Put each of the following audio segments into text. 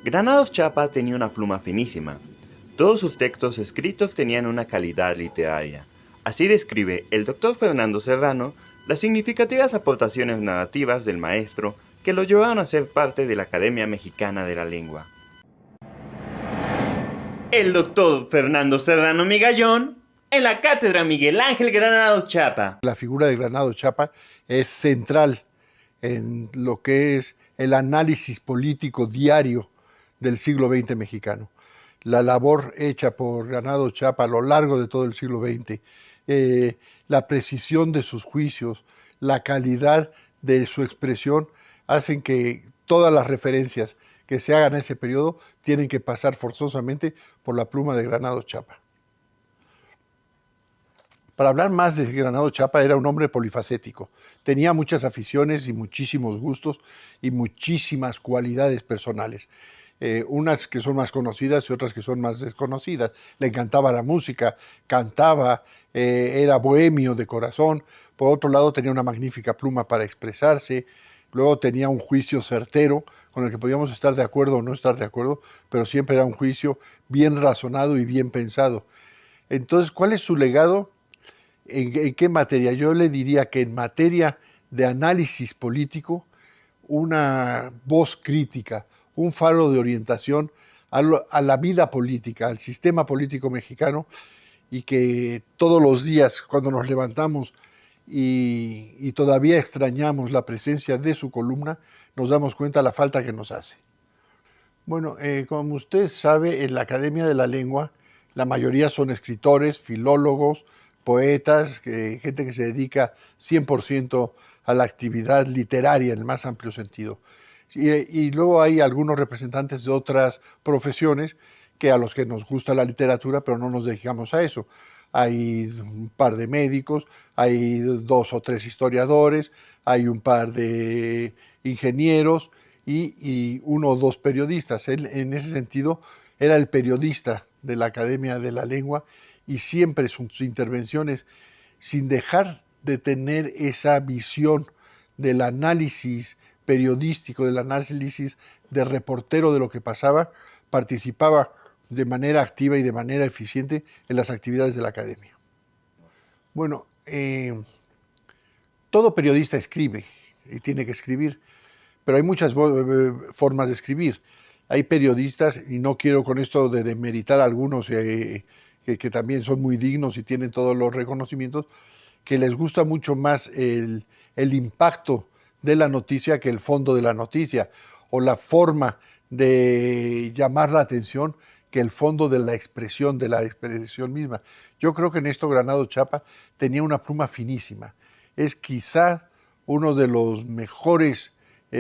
Granados Chapa tenía una pluma finísima. Todos sus textos escritos tenían una calidad literaria. Así describe el doctor Fernando Serrano las significativas aportaciones narrativas del maestro que lo llevaron a ser parte de la Academia Mexicana de la Lengua. El doctor Fernando Serrano Migallón en la Cátedra Miguel Ángel Granados Chapa. La figura de Granados Chapa es central en lo que es el análisis político diario del siglo XX mexicano. La labor hecha por Granados Chapa a lo largo de todo el siglo XX, la precisión de sus juicios, la calidad de su expresión, hacen que todas las referencias que se hagan a ese periodo tienen que pasar forzosamente por la pluma de Granados Chapa. Para hablar más de Granados Chapa, era un hombre polifacético. Tenía muchas aficiones y muchísimos gustos y muchísimas cualidades personales. Unas que son más conocidas y otras que son más desconocidas. Le encantaba la música, cantaba, era bohemio de corazón. Por otro lado, tenía una magnífica pluma para expresarse. Luego tenía un juicio certero, con el que podíamos estar de acuerdo o no estar de acuerdo, pero siempre era un juicio bien razonado y bien pensado. Entonces, ¿cuál es su legado? ¿En qué materia? Yo le diría que en materia de análisis político, una voz crítica, un faro de orientación a la vida política, al sistema político mexicano, y que todos los días cuando nos levantamos y todavía extrañamos la presencia de su columna, nos damos cuenta de la falta que nos hace. Bueno, como usted sabe, en la Academia de la Lengua, la mayoría son escritores, filólogos, poetas, gente que se dedica 100% a la actividad literaria en el más amplio sentido. Y luego hay algunos representantes de otras profesiones que a los que nos gusta la literatura, pero no nos dedicamos a eso. Hay un par de médicos, hay 2 o 3 historiadores, hay un par de ingenieros y 1 o 2 periodistas. Él, en ese sentido, era el periodista de la Academia de la Lengua y siempre sus intervenciones, sin dejar de tener esa visión del análisis periodístico, del análisis de reportero de lo que pasaba, participaba de manera activa y de manera eficiente en las actividades de la Academia. Bueno, todo periodista escribe y tiene que escribir, pero hay muchas formas de escribir. Hay periodistas, y no quiero con esto demeritar a algunos que también son muy dignos y tienen todos los reconocimientos, que les gusta mucho más el impacto de la noticia que el fondo de la noticia, o la forma de llamar la atención que el fondo de la expresión misma. Yo creo que en esto Granados Chapa tenía una pluma finísima. Es quizá uno de los mejores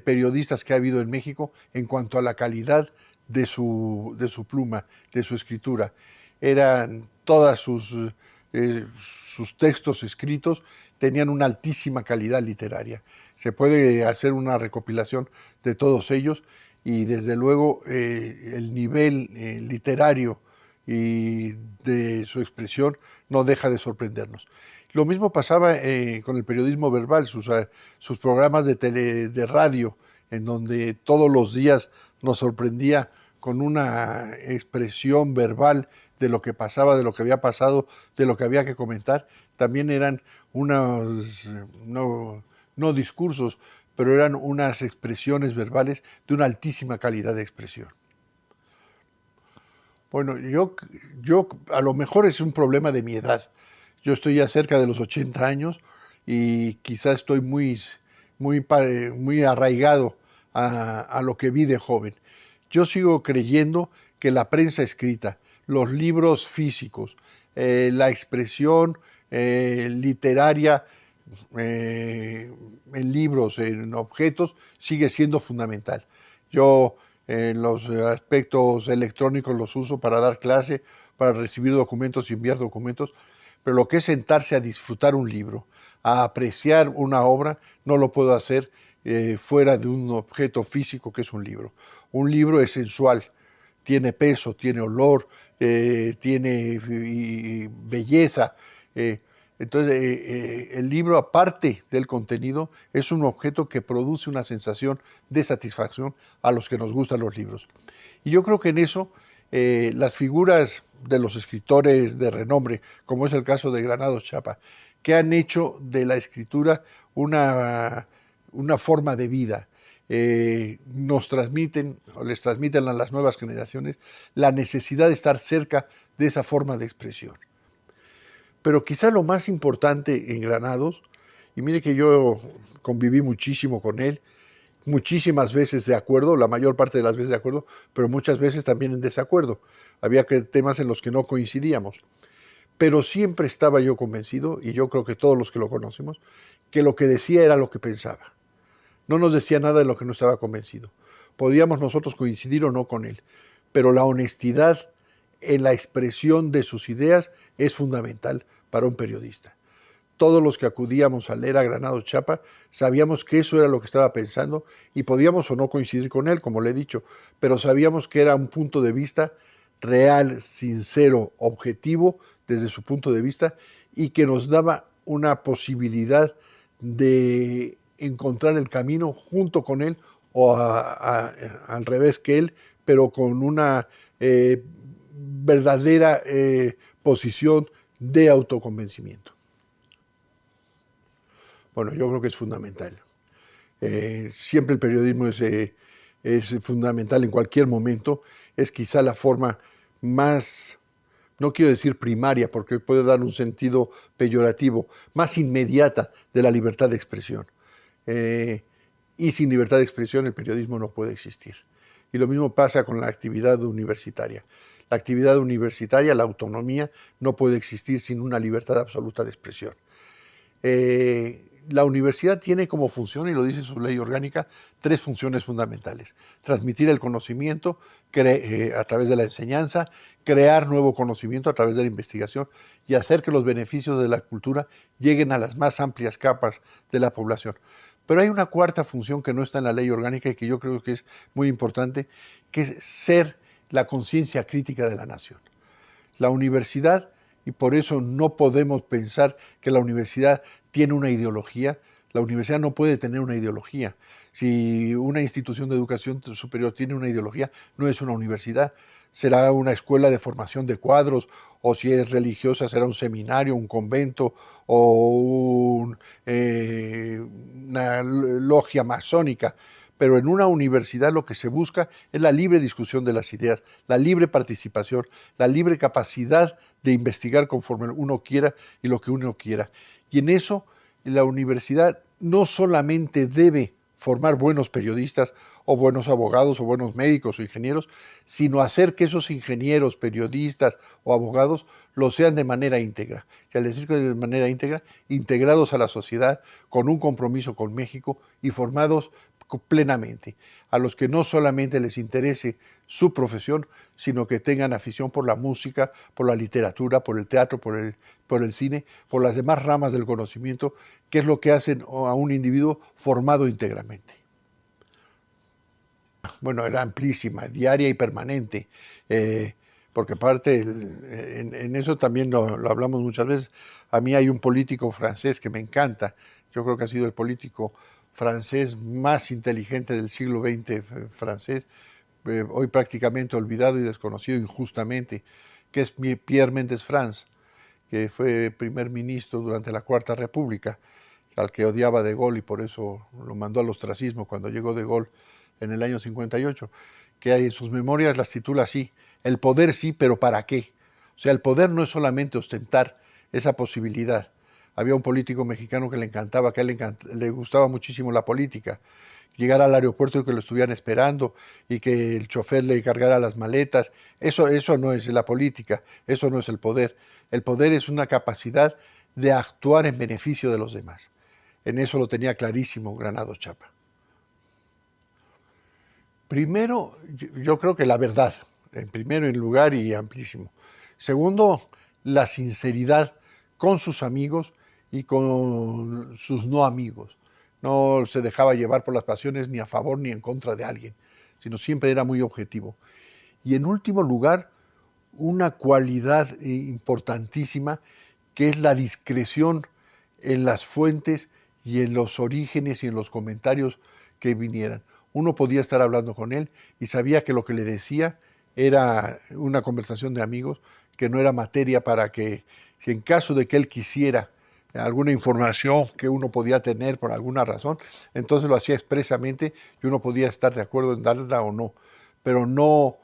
periodistas que ha habido en México en cuanto a la calidad de su pluma, de su escritura. Eran todas sus textos escritos tenían una altísima calidad literaria. Se puede hacer una recopilación de todos ellos y desde luego el nivel literario y de su expresión no deja de sorprendernos. Lo mismo pasaba con el periodismo verbal, sus programas de radio, en donde todos los días nos sorprendía con una expresión verbal de lo que pasaba, de lo que había pasado, de lo que había que comentar. También eran unos, no discursos, pero eran unas expresiones verbales de una altísima calidad de expresión. Bueno, yo a lo mejor es un problema de mi edad. Yo estoy ya cerca de los 80 años y quizás estoy muy arraigado a lo que vi de joven. Yo sigo creyendo que la prensa escrita, los libros físicos, la expresión literaria en libros, en objetos, sigue siendo fundamental. Yo los aspectos electrónicos los uso para dar clase, para recibir documentos y enviar documentos, pero lo que es sentarse a disfrutar un libro, a apreciar una obra, no lo puedo hacer fuera de un objeto físico que es un libro. Un libro es sensual, tiene peso, tiene olor, tiene belleza. Entonces, el libro, aparte del contenido, es un objeto que produce una sensación de satisfacción a los que nos gustan los libros. Y yo creo que en eso las figuras de los escritores de renombre, como es el caso de Granados Chapa, que han hecho de la escritura una forma de vida, nos transmiten, o les transmiten a las nuevas generaciones, la necesidad de estar cerca de esa forma de expresión. Pero quizá lo más importante en Granados, y mire que yo conviví muchísimo con él, muchísimas veces de acuerdo, la mayor parte de las veces de acuerdo, pero muchas veces también en desacuerdo. Había temas en los que no coincidíamos. Pero siempre estaba yo convencido, y yo creo que todos los que lo conocemos, que lo que decía era lo que pensaba. No nos decía nada de lo que no estaba convencido. Podíamos nosotros coincidir o no con él, pero la honestidad en la expresión de sus ideas es fundamental para un periodista. Todos los que acudíamos a leer a Granados Chapa sabíamos que eso era lo que estaba pensando y podíamos o no coincidir con él, como le he dicho, pero sabíamos que era un punto de vista real, sincero, objetivo desde su punto de vista y que nos daba una posibilidad de encontrar el camino junto con él o al revés que él, pero con una verdadera posición de autoconvencimiento. Bueno, yo creo que es fundamental. Siempre el periodismo es fundamental en cualquier momento. Es quizá la forma más, no quiero decir primaria, porque puede dar un sentido peyorativo, más inmediata de la libertad de expresión. Y sin libertad de expresión el periodismo no puede existir. Y lo mismo pasa con la actividad universitaria. La actividad universitaria, la autonomía, no puede existir sin una libertad absoluta de expresión. La universidad tiene como función, y lo dice su ley orgánica, 3 funciones fundamentales. Transmitir el conocimiento a través de la enseñanza, crear nuevo conocimiento a través de la investigación y hacer que los beneficios de la cultura lleguen a las más amplias capas de la población. Pero hay una cuarta función que no está en la ley orgánica y que yo creo que es muy importante, que es ser la conciencia crítica de la nación. La universidad, y por eso no podemos pensar que la universidad tiene una ideología. La universidad no puede tener una ideología. Si una institución de educación superior tiene una ideología, no es una universidad. Será una escuela de formación de cuadros, o si es religiosa será un seminario, un convento o una logia masónica. Pero en una universidad lo que se busca es la libre discusión de las ideas, la libre participación, la libre capacidad de investigar conforme uno quiera y lo que uno quiera. Y en eso la universidad no solamente debe formar buenos periodistas o buenos abogados o buenos médicos o ingenieros, sino hacer que esos ingenieros, periodistas o abogados lo sean de manera íntegra. Y al decir que de manera íntegra, integrados a la sociedad, con un compromiso con México y formados plenamente, a los que no solamente les interese su profesión, sino que tengan afición por la música, por la literatura, por el teatro, por el cine, por las demás ramas del conocimiento, que es lo que hacen a un individuo formado íntegramente. Bueno, era amplísima, diaria y permanente, porque aparte, en eso también lo hablamos muchas veces. A mí hay un político francés que me encanta, yo creo que ha sido el político francés más inteligente del siglo XX francés, hoy prácticamente olvidado y desconocido injustamente, que es Pierre Mendès France, que fue primer ministro durante la Cuarta República, al que odiaba De Gaulle y por eso lo mandó al ostracismo cuando llegó De Gaulle en el año 58, que en sus memorias las titula así: el poder sí, pero ¿para qué? O sea, el poder no es solamente ostentar esa posibilidad. Había un político mexicano que le encantaba, que a él le gustaba muchísimo la política. Llegar al aeropuerto y que lo estuvieran esperando y que el chofer le cargara las maletas. Eso no es la política, eso no es el poder. El poder es una capacidad de actuar en beneficio de los demás. En eso lo tenía clarísimo Granados Chapa. Primero, yo creo que la verdad, en primero en lugar y amplísimo. Segundo, la sinceridad con sus amigos y con sus no amigos. No se dejaba llevar por las pasiones ni a favor ni en contra de alguien, sino siempre era muy objetivo. Y en último lugar, una cualidad importantísima, que es la discreción en las fuentes y en los orígenes y en los comentarios que vinieran. Uno podía estar hablando con él y sabía que lo que le decía era una conversación de amigos, que no era materia para que, si en caso de que él quisiera alguna información que uno podía tener por alguna razón, entonces lo hacía expresamente y uno podía estar de acuerdo en darla o no, pero no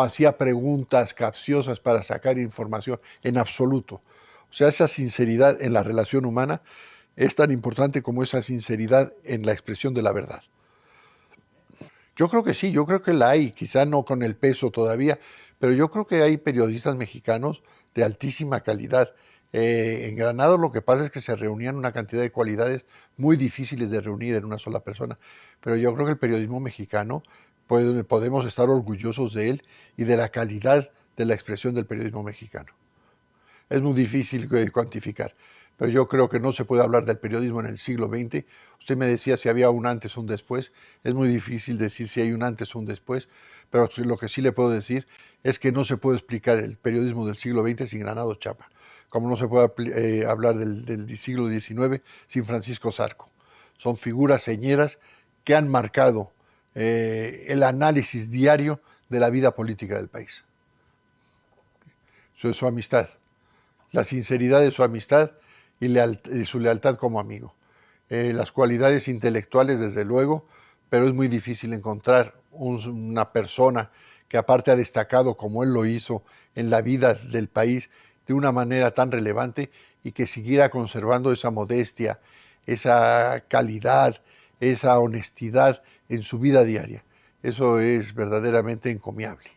hacía preguntas capciosas para sacar información en absoluto. O sea, esa sinceridad en la relación humana es tan importante como esa sinceridad en la expresión de la verdad. Yo creo que sí, yo creo que la hay, quizá no con el peso todavía, pero yo creo que hay periodistas mexicanos de altísima calidad. En Granados lo que pasa es que se reunían una cantidad de cualidades muy difíciles de reunir en una sola persona, pero yo creo que el periodismo mexicano podemos estar orgullosos de él y de la calidad de la expresión del periodismo mexicano. Es muy difícil cuantificar, pero yo creo que no se puede hablar del periodismo en el siglo XX. Usted me decía si había un antes o un después. Es muy difícil decir si hay un antes o un después, pero lo que sí le puedo decir es que no se puede explicar el periodismo del siglo XX sin Granados Chapa, como no se puede hablar del siglo XIX sin Francisco Zarco. Son figuras señeras que han marcado el análisis diario de la vida política del país. Su amistad, la sinceridad de su amistad y su lealtad como amigo. Las cualidades intelectuales, desde luego, pero es muy difícil encontrar una persona que aparte ha destacado como él lo hizo en la vida del país de una manera tan relevante y que siguiera conservando esa modestia, esa calidad, esa honestidad en su vida diaria. Eso es verdaderamente encomiable.